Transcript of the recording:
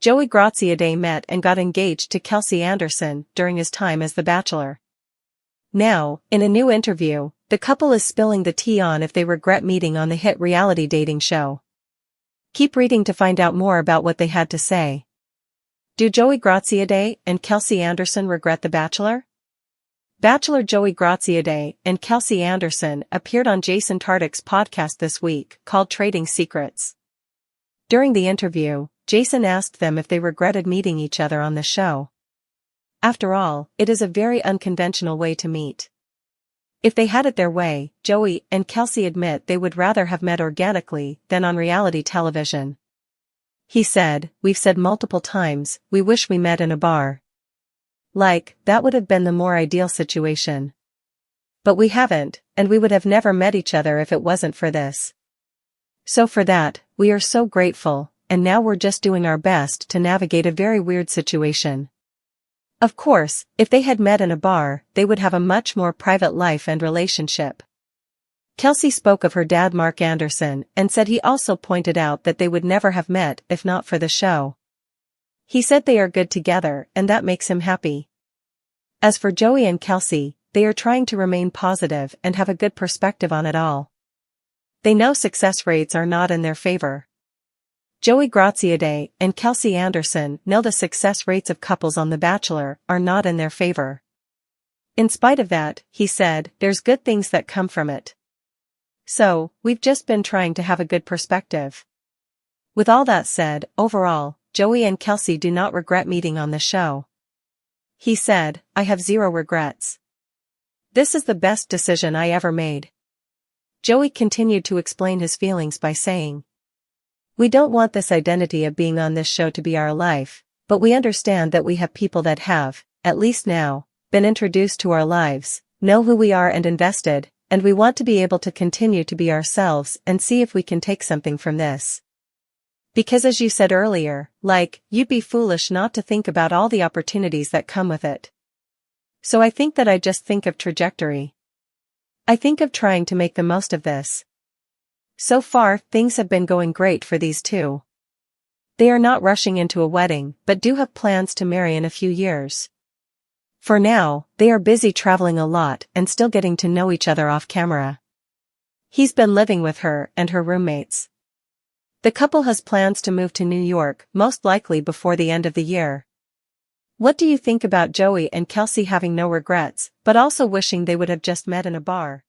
Joey Graziadei met and got engaged to Kelsey Anderson during his time as the Bachelor. Now, in a new interview, the couple is spilling the tea on if they regret meeting on the hit reality dating show. Keep reading to find out more about what they had to say. Do Joey Graziadei and Kelsey Anderson regret The Bachelor? Bachelor Joey Graziadei and Kelsey Anderson appeared on Jason Tartick's podcast this week called Trading Secrets. During the interview, Jason asked them if they regretted meeting each other on the show. After all, it is a very unconventional way to meet. If they had it their way, Joey and Kelsey admit they would rather have met organically than on reality television. He said, "We've said multiple times, we wish we met in a bar. Like, that would have been the more ideal situation. But we haven't, and we would have never met each other if it wasn't for this. So for that, we are so grateful, and now we're just doing our best to navigate a very weird situation." Of course, if they had met in a bar, they would have a much more private life and relationship. Kelsey spoke of her dad Mark Anderson and said he also pointed out that they would never have met if not for the show. He said they are good together and that makes him happy. As for Joey and Kelsey, they are trying to remain positive and have a good perspective on it all. They know success rates are not in their favor. Joey Graziadei and Kelsey Anderson know the success rates of couples on The Bachelor are not in their favor. In spite of that, he said, there's good things that come from it. So, we've just been trying to have a good perspective. With all that said, overall, Joey and Kelsey do not regret meeting on the show. He said, "I have zero regrets. This is the best decision I ever made." Joey continued to explain his feelings by saying, "We don't want this identity of being on this show to be our life, but we understand that we have people that have, at least now, been introduced to our lives, know who we are and invested, and we want to be able to continue to be ourselves and see if we can take something from this. Because as you said earlier, like, you'd be foolish not to think about all the opportunities that come with it. So I think that I just think of trajectory. I think of trying to make the most of this. So far, things have been going great for these two. They are not rushing into a wedding, but do have plans to marry in a few years. For now, they are busy traveling a lot and still getting to know each other off camera. He's been living with her and her roommates. The couple has plans to move to New York, most likely before the end of the year. What do you think about Joey and Kelsey having no regrets, but also wishing they would have just met in a bar?